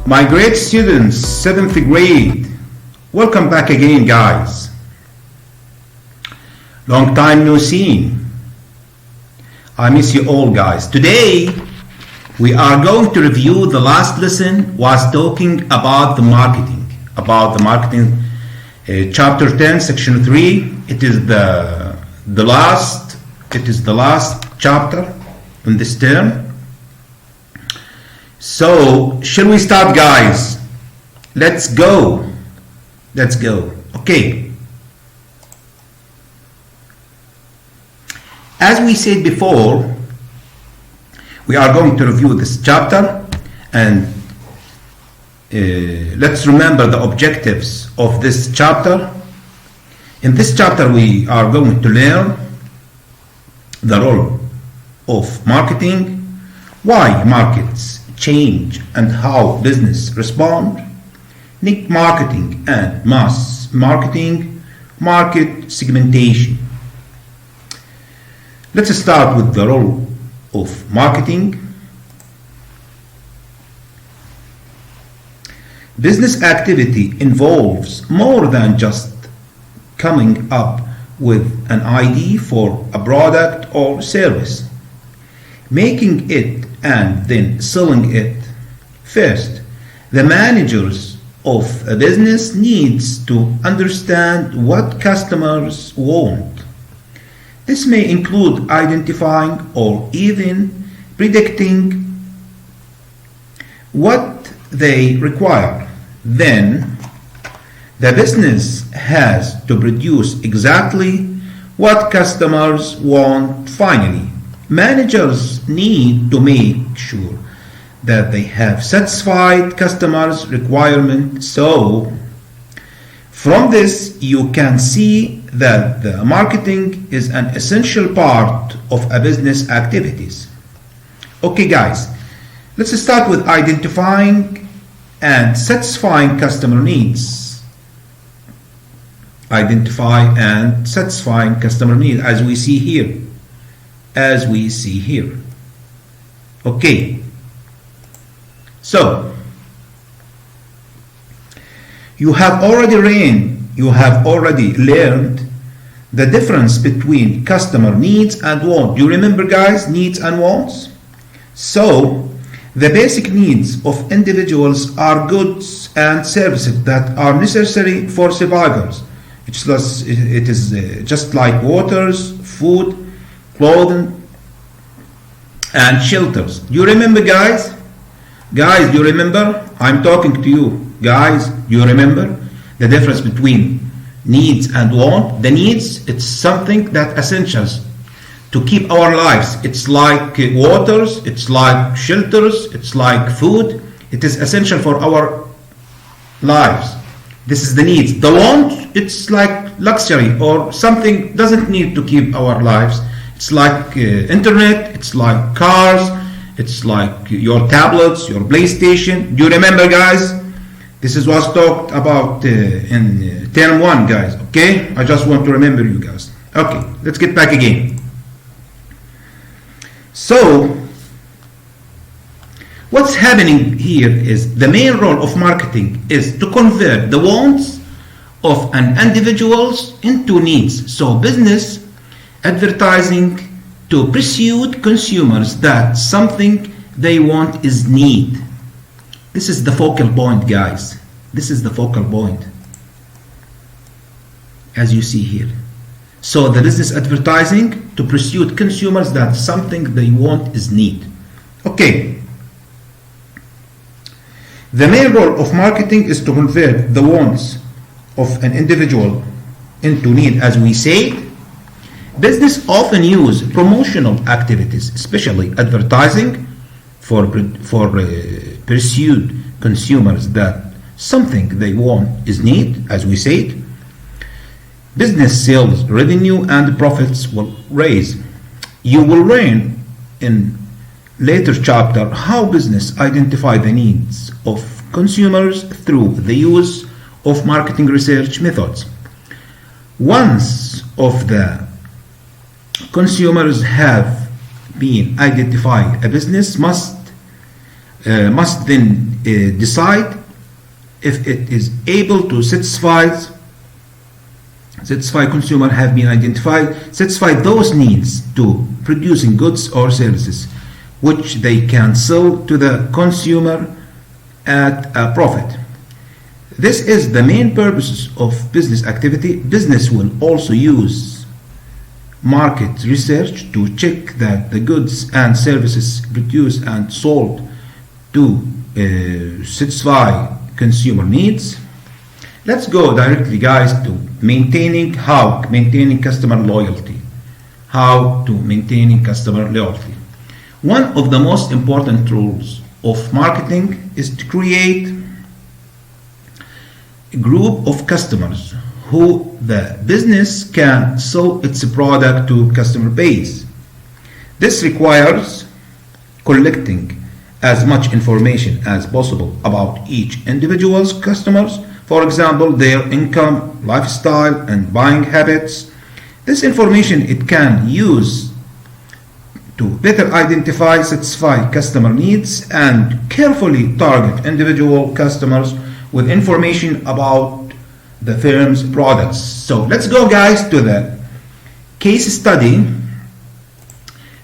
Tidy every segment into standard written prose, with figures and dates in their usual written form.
My great students, 7th grade, welcome back again, guys. Long time no seen. I miss you all, guys. Today, we are going to review the last lesson was talking about the marketing. Chapter 10, section 3. It is the last chapter in this term. So, shall we start, guys? Let's go. Okay. As we said before, we are going to review this chapter, and let's remember the objectives of this chapter. In this chapter, we are going to learn the role of marketing, why markets change and how business respond, niche marketing and mass marketing, market segmentation. Let's start with the role of marketing. Business activity involves more than just coming up with an idea for a product or service, making it and then selling it. First, the managers of a business needs to understand what customers want. This may include identifying or even predicting what they require. Then, the business has to produce exactly what customers want. Finally, managers need to make sure that they have satisfied customers' requirements. So, from this, you can see that the marketing is an essential part of a business activities. Okay, guys, let's start with identifying and satisfying customer needs. Identify and satisfying customer needs, as we see here. Okay. So, you have already learned the difference between customer needs and wants. Do you remember, guys, needs and wants? So, the basic needs of individuals are goods and services that are necessary for survival. It is just like waters, food, clothing, and shelters. Do you remember, guys? Guys, do you remember? I'm talking to you. Guys, do you remember the difference between needs and want? The needs, it's something that essentials to keep our lives. It's like waters, it's like shelters, it's like food. It is essential for our lives. This is the needs. The want, it's like luxury or something doesn't need to keep our lives. It's like internet, it's like cars, it's like your tablets, your PlayStation. Do you remember, guys? This is what's talked about in term 1, guys. Okay? I just want to remember you guys. Okay, let's get back again. So, what's happening here is the main role of marketing is to convert the wants of an individuals into needs. So, business advertising to persuade consumers that something they want is need. This is the focal point, guys. This is the focal point, as you see here. So the business advertising to persuade consumers that something they want is need. Okay. The main role of marketing is to convert the wants of an individual into need, as we say. Business often use promotional activities, especially advertising, for persuade consumers that something they want is need, as we said. Business sales revenue and profits will raise. You will learn in later chapter how business identify the needs of consumers through the use of marketing research methods. Once of the consumers have been identified, a business must must then decide if it is able to satisfy consumer have been identified, satisfy those needs to producing goods or services which they can sell to the consumer at a profit. This is the main purpose of business activity. Business will also use market research to check that the goods and services produced and sold to satisfy consumer needs. Let's go directly, guys, to maintaining customer loyalty. How to maintaining customer loyalty. One of the most important rules of marketing is to create a group of customers who the business can sell its product to customer base. This requires collecting as much information as possible about each individual's customers, for example, their income, lifestyle, and buying habits. This information it can use to better identify, satisfy customer needs, and carefully target individual customers with information about the firm's products. So let's go, guys, to the case study.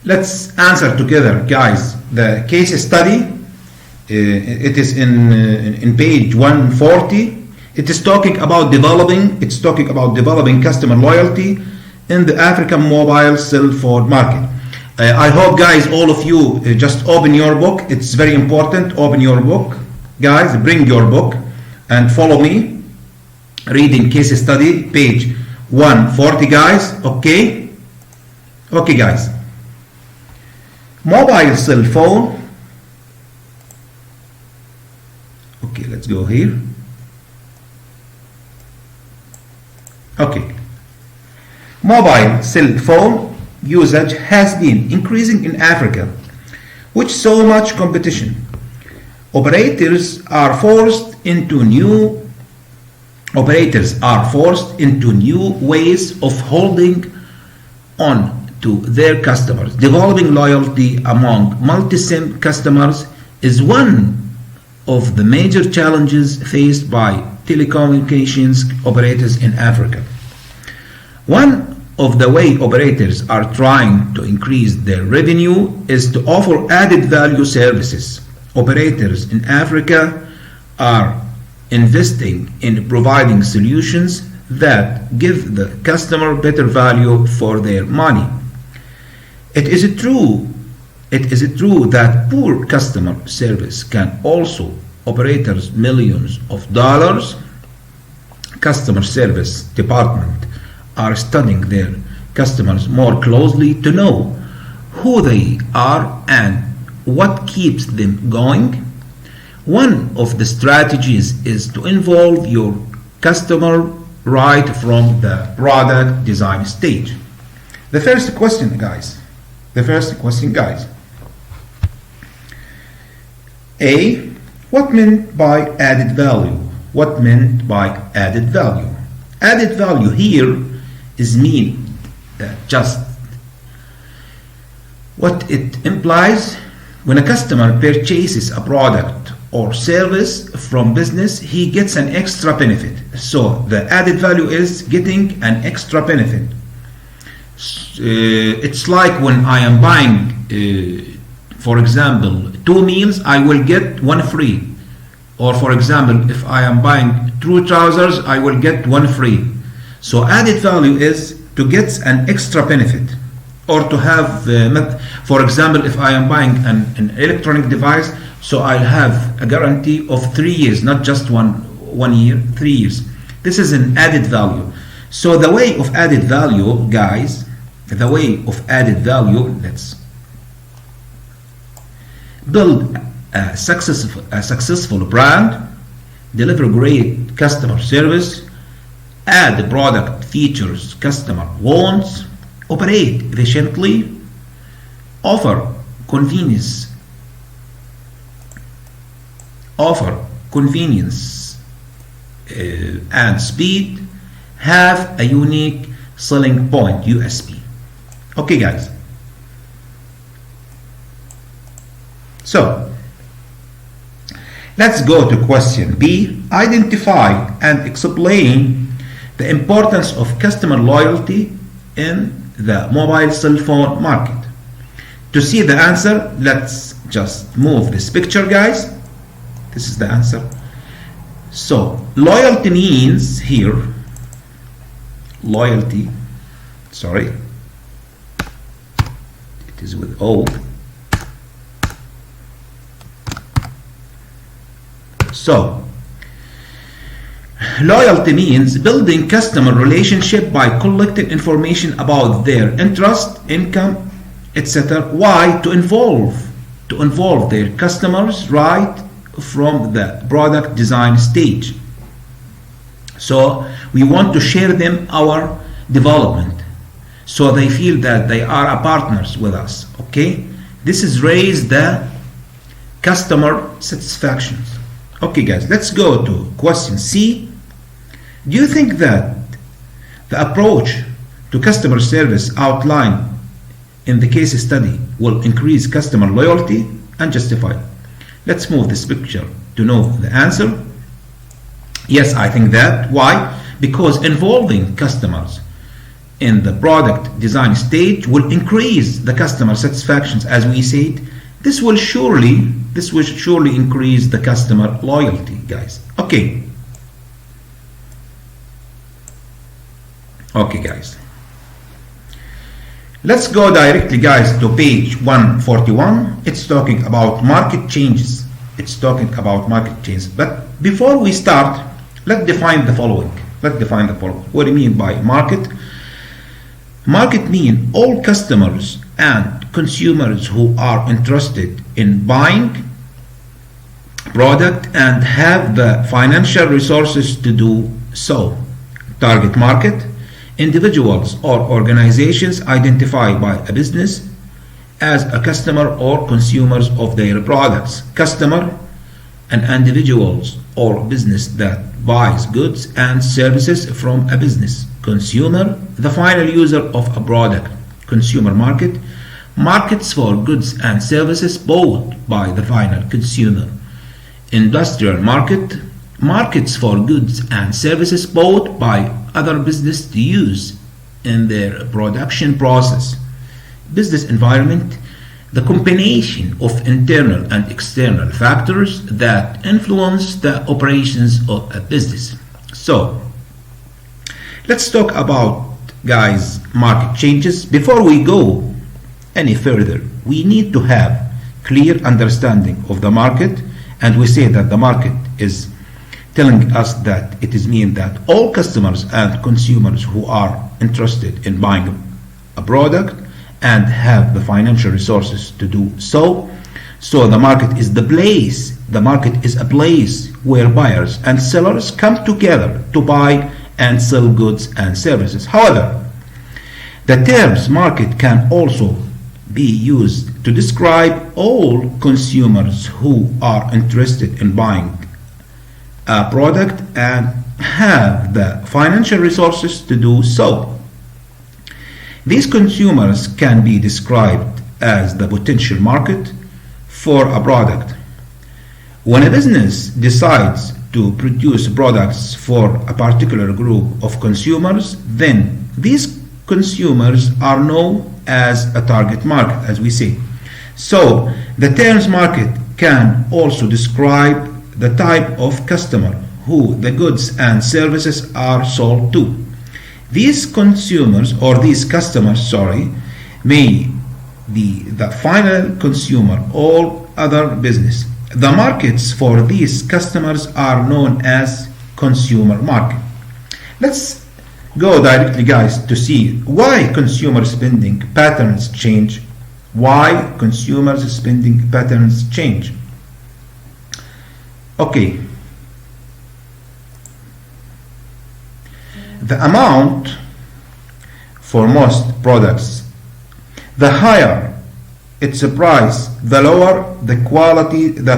Let's answer together, guys. The case study, it is in page 140. It is talking about developing customer loyalty in the African mobile cell phone market. I hope, guys, all of you just open your book. It's very important. Open your book, guys. Bring your book and follow me. Reading case study, page 140, guys. Okay, guys. Mobile cell phone. Okay, let's go here. Okay. Mobile cell phone usage has been increasing in Africa, with so much competition. Operators are forced into new ways of holding on to their customers. Developing loyalty among multi-SIM customers is one of the major challenges faced by telecommunications operators in Africa. One of the way operators are trying to increase their revenue is to offer added value services. Operators in Africa are investing in providing solutions that give the customer better value for their money. It is true that poor customer service can also operators millions of dollars. Customer service department are studying their customers more closely to know who they are and what keeps them going. One of the strategies is to involve your customer right from the product design stage. The first question, guys. A. What meant by added value? Added value here is mean just what it implies. When a customer purchases a product or service from business, he gets an extra benefit. So the added value is getting an extra benefit. It's like when I am buying, for example, 2 meals, I will get 1 free. Or for example, if I am buying 2 trousers, I will get 1 free. So added value is to get an extra benefit, or to have, for example, if I am buying an electronic device, so I'll have a guarantee of 3 years, not just one year, 3 years. This is an added value. So the way of added value, guys, let's build a successful brand, deliver great customer service, add the product features customer wants, operate efficiently, offer convenience and speed, have a unique selling point, USP. Okay, guys. So Let's go to question B. Identify and explain the importance of customer loyalty in the mobile cell phone market. To see the answer, let's just move this picture, guys. This is the answer. So loyalty means here, loyalty, sorry, it is with O. So loyalty means building customer relationship by collecting information about their interest, income, etc. Why? To involve their customers right from the product design stage. So we want to share them our development, so they feel that they are partners with us. Okay, this is raise the customer satisfaction. Okay, guys, let's go to question C. Do you think that the approach to customer service outlined in the case study will increase customer loyalty and justify? Let's move this picture to know the answer. Yes, I think that. Why? Because involving customers in the product design stage will increase the customer satisfactions, as we said. This will surely increase the customer loyalty, guys. Okay, guys. Let's go directly, guys, to page 141. It's talking about market changes. But before we start, let's define the following. What do you mean by market? Market means all customers and consumers who are interested in buying product and have the financial resources to do so. Target market: individuals or organizations identified by a business as a customer or consumers of their products. Customer: an individuals or business that buys goods and services from a business. Consumer: the final user of a product. Consumer market: markets for goods and services bought by the final consumer. Industrial market: markets for goods and services bought by other business to use in their production process. Business environment: the combination of internal and external factors that influence the operations of a business. So let's talk about, guys, market changes. Before we go any further, we need to have clear understanding of the market, and we say that the market is telling us that it is mean that all customers and consumers who are interested in buying a product and have the financial resources to do so. So the market is the place. The market is a place where buyers and sellers come together to buy and sell goods and services. However, the terms market can also be used to describe all consumers who are interested in buying a product and have the financial resources to do so. These consumers can be described as the potential market for a product. When a business decides to produce products for a particular group of consumers, then these consumers are known as a target market, as we say. So the terms market can also describe the type of customer who the goods and services are sold to. These consumers, or these customers, may be the final consumer or other business. The markets for these customers are known as consumer market. Let's go directly, guys, to see why consumer spending patterns change. Why consumers spending patterns change. Okay. The amount for most products, the higher its price, the lower the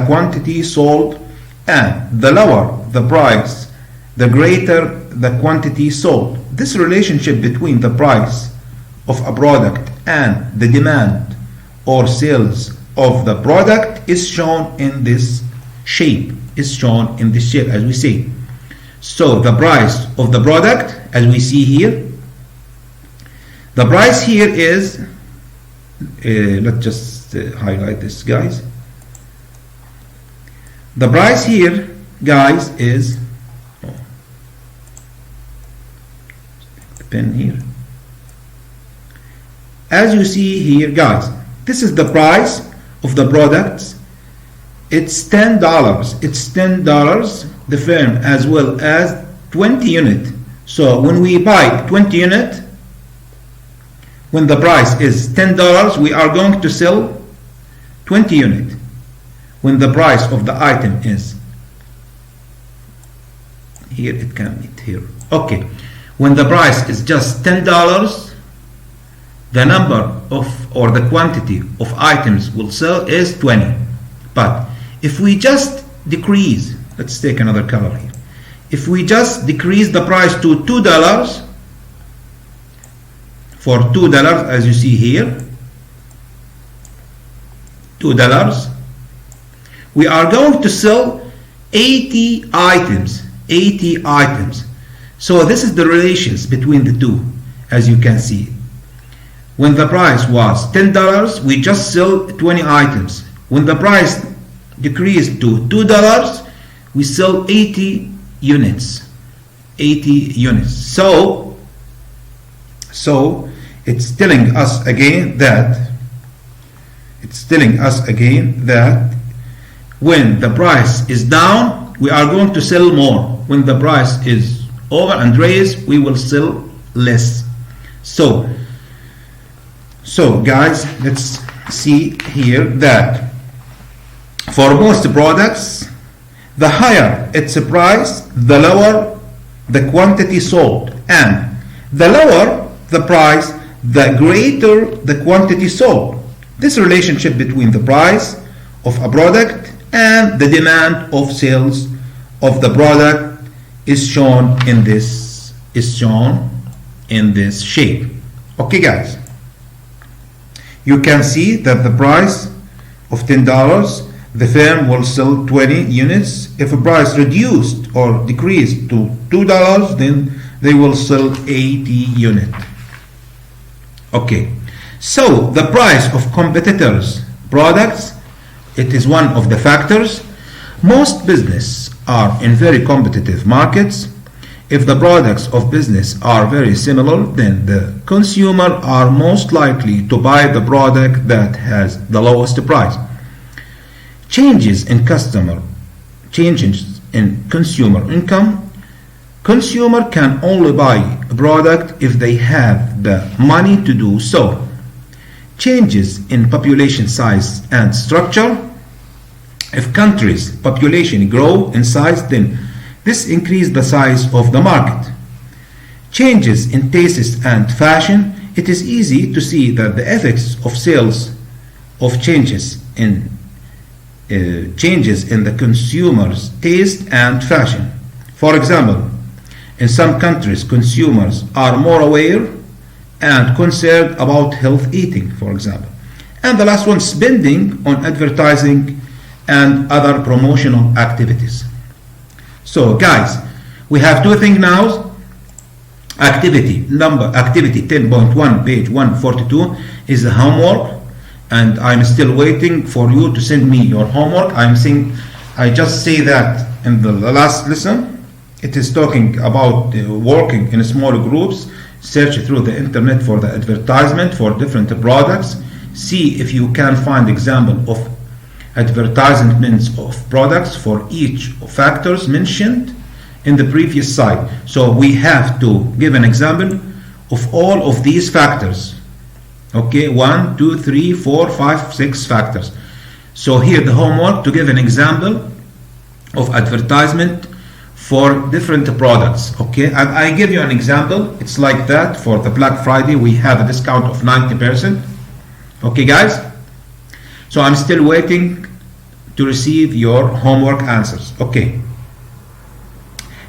quantity sold, and the lower the price, the greater the quantity sold. This relationship between the price of a product and the demand or sales of the product is shown in this shape. is shown in this shape, as we see. So the price of the product, as we see here, the price here is, let's just highlight this, guys. The price here, guys, is, the pen here. As you see here, guys, this is the price of the products. It's $10. It's $10, the firm, as well as 20 unit. So when we buy 20 unit, when the price is $10, we are going to sell 20 unit. When the price of the item is here, it can be here. Okay. When the price is just $10, the number of, or the quantity of items we'll sell is 20. But if we just decrease, let's take another color here. If we just decrease the price to $2, for $2, as you see here, $2, we are going to sell 80 items. 80 items. So this is the relations between the two, as you can see. When the price was $10, we just sell 20 items. When the price decreased to $2, we sell 80 units. 80 units. So it's telling us again that when the price is down, we are going to sell more. When the price is over and raised, we will sell less. So guys, let's see here that for most products, the higher its price, the lower the quantity sold, and the lower the price, the greater the quantity sold. This relationship between the price of a product and the demand of sales of the product is shown in this shape. Okay, guys, you can see that the price of $10, the firm will sell 20 units. If a price reduced or decreased to $2, then they will sell 80 units. Okay, so the price of competitors' products, it is one of the factors. Most business are in very competitive markets. If the products of business are very similar, then the consumer are most likely to buy the product that has the lowest price. Changes in consumer income. Consumer can only buy a product if they have the money to do so. Changes in population size and structure. If countries' population grow in size, then this increases the size of the market. Changes in tastes and fashion. It is easy to see that the effects of sales of changes in the consumer's taste and fashion. For example, in some countries, consumers are more aware and concerned about health eating, for example. And the last one, spending on advertising and other promotional activities. So guys, we have two things now. Activity 10.1, page 142 is a homework, and I'm still waiting for you to send me your homework. I just say that in the last lesson. It is talking about working in small groups, search through the internet for the advertisement for different products, see if you can find example of advertisements of products for each factors mentioned in the previous slide. So we have to give an example of all of these factors. Okay, 1, 2, 3, 4, 5, 6 factors. So here the homework to give an example of advertisement for different products. Okay, and I give you an example. It's like that for the Black Friday, we have a discount of 90%. Okay, guys, so I'm still waiting to receive your homework answers. Okay,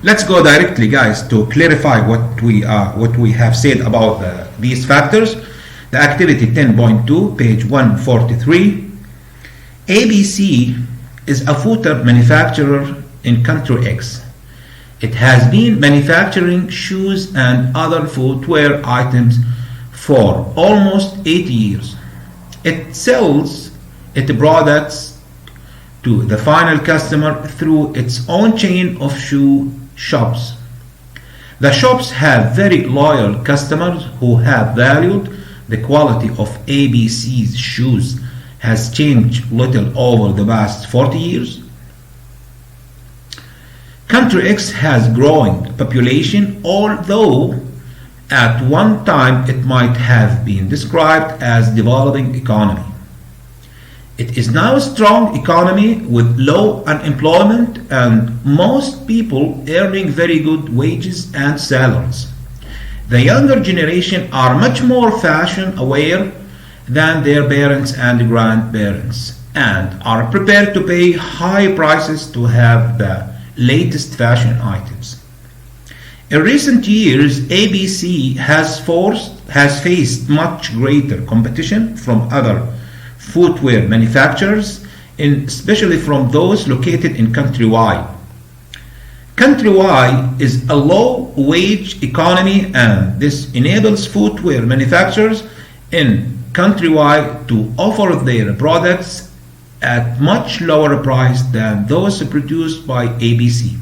let's go directly, guys, to clarify what we have said about these factors. The activity 10.2, page 143. ABC is a footwear manufacturer in country X. It has been manufacturing shoes and other footwear items for almost 80 years. It sells its products to the final customer through its own chain of shoe shops. The shops have very loyal customers who have valued the quality of ABC's shoes has changed little over the past 40 years. Country X has growing population, although at one time it might have been described as developing economy. It is now a strong economy with low unemployment and most people earning very good wages and salaries. The younger generation are much more fashion aware than their parents and grandparents and are prepared to pay high prices to have the latest fashion items. In recent years, ABC has faced much greater competition from other footwear manufacturers, especially from those located in Country Y. Country Y is a low-wage economy, and this enables footwear manufacturers in Country Y to offer their products at much lower price than those produced by ABC.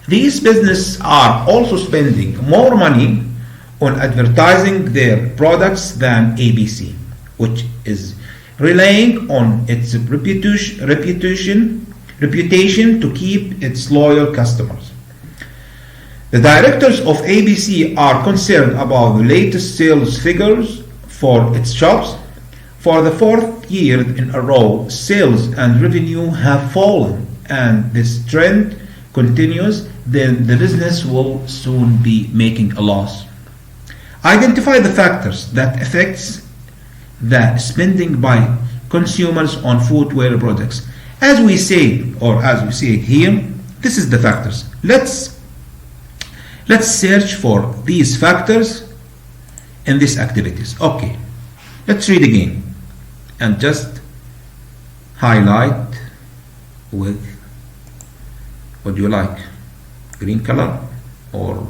These businesses are also spending more money on advertising their products than ABC, which is relying on its reputation to keep its loyal customers. The directors of ABC are concerned about the latest sales figures for its shops. For the fourth year in a row, sales and revenue have fallen, and this trend continues, then the business will soon be making a loss. Identify the factors that affects the spending by consumers on footwear products. As we say it here, this is the factors. Let's search for these factors in these activities. Okay, let's read again and just highlight with what do you like, green color or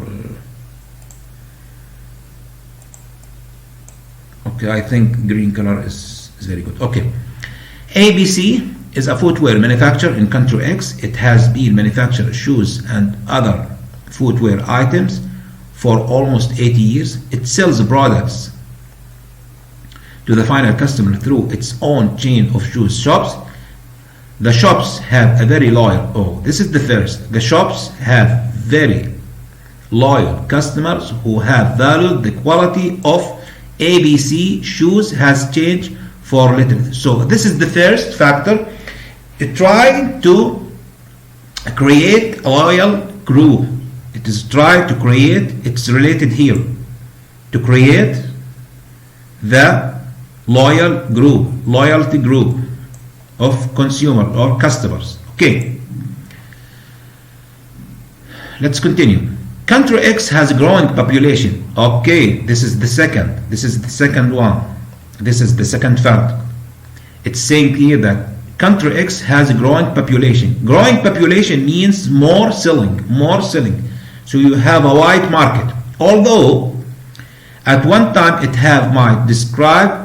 okay, I think green color is very good. Okay, ABC is a footwear manufacturer in country X. It has been manufacturing shoes and other footwear items for almost 80 years. It sells products to the final customer through its own chain of shoes shops. The shops have a very loyal, this is the first. The shops have very loyal customers who have valued the quality of ABC shoes has changed for little. So this is the first factor. Trying to create a loyal group. It is trying to create, it's related here, to create the loyalty group of consumer or customers. Okay, let's continue. Country X has a growing population. Okay, this is the second one. This is the second fact. It's saying here that country X has a growing population. Growing population means more selling. So you have a wide market. Although at one time it might describe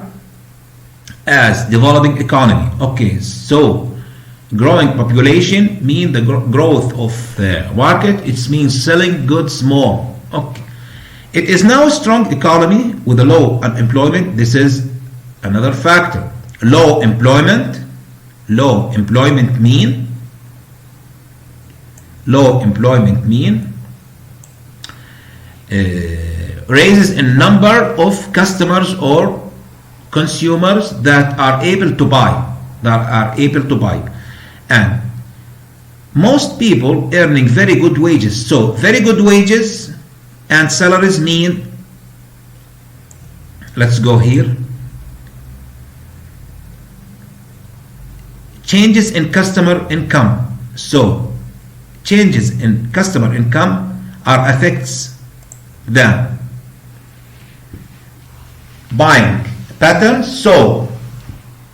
as developing economy. Okay, so growing population means the growth of the market. It means selling goods more. Okay, it is now a strong economy with a low unemployment. This is another factor. Low employment mean raises in number of customers or consumers that are able to buy, and most people earning very good wages. So very good wages and salaries mean, let's go here, changes in customer income. So changes in customer income are affects the buying patterns. So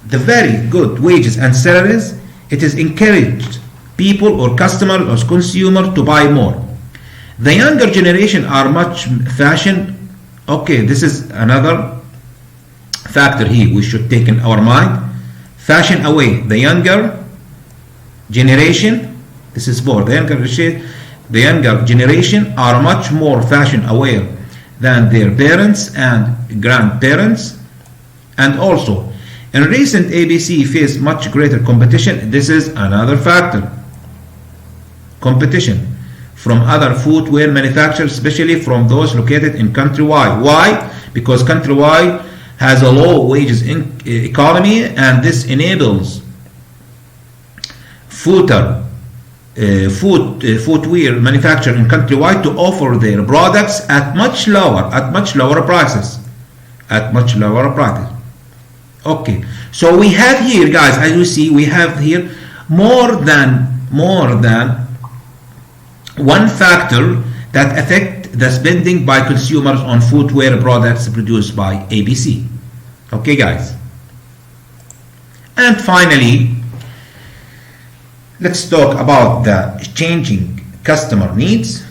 the very good wages and salaries, It is encouraged people or customer or consumer to buy more. The younger generation are much fashion. Okay, this is another factor here we should take in our mind. Fashion away. The younger generation, this is for the younger generation are much more fashion aware than their parents and grandparents, and also in recent ABC faced much greater competition. This is another factor. Competition from other footwear manufacturers, especially from those located in countrywide. Why? Because countrywide has a low wages economy, and this enables footwear manufacturer in countrywide to offer their products at much lower prices. Okay, so we have here, guys, as you see, we have here more than one factor that affect the spending by consumers on footwear products produced by ABC. Okay, guys. And finally, let's talk about the changing customer needs.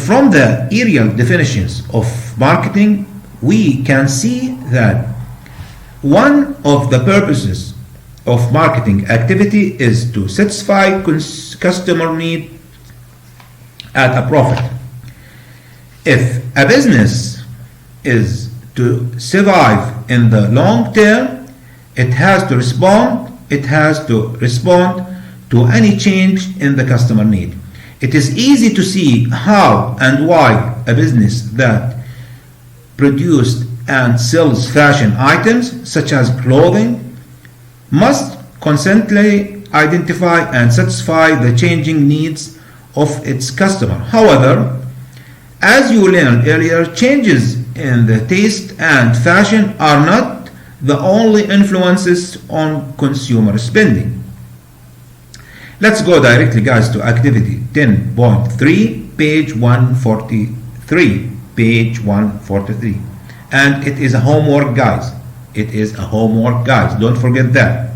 From the aerial definitions of marketing, we can see that one of the purposes of marketing activity is to satisfy customer need at a profit. If a business is to survive in the long term, it has to respond to any change in the customer need. It is easy to see how and why a business that produces and sells fashion items such as clothing must constantly identify and satisfy the changing needs of its customer. However, as you learned earlier, changes in the taste and fashion are not the only influences on consumer spending. Let's go directly, guys, to activity 10.3, page 143. And it is a homework, guys. Don't forget that.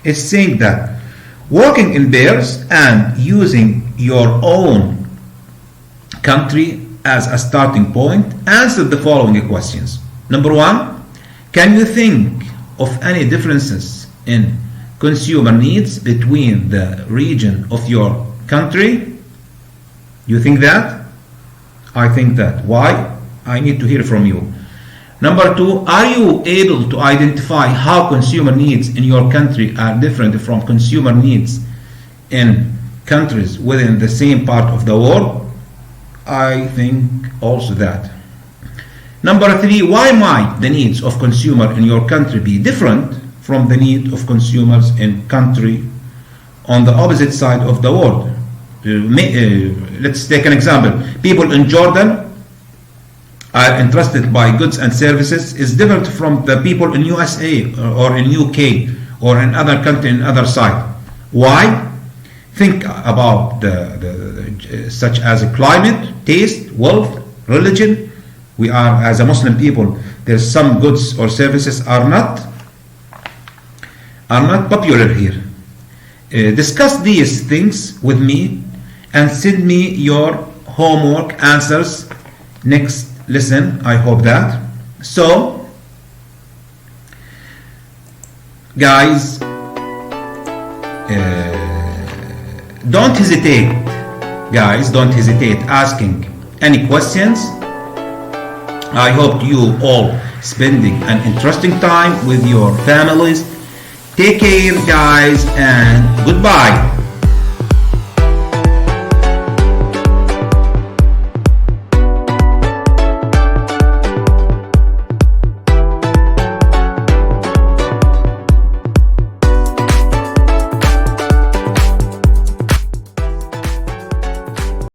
It's saying that working in pairs and using your own country as a starting point, answer the following questions. Number 1, can you think of any differences in consumer needs between the region of your country? You think that? I think that. Why? I need to hear from you. Number 2, are you able to identify how consumer needs in your country are different from consumer needs in countries within the same part of the world? I think also that. Number 3, why might the needs of consumer in your country be different from the need of consumers in country on the opposite side of the world? Let's take an example. People in Jordan are interested by goods and services is different from the people in USA or in UK or in other country in other side. Why? Think about such as climate, taste, wealth, religion. We are, as a Muslim people, there's some goods or services are not popular here. Discuss these things with me and send me your homework answers next lesson. I hope that. So, guys, don't hesitate asking any questions. I hope you all spending an interesting time with your families. Take care, guys, and goodbye.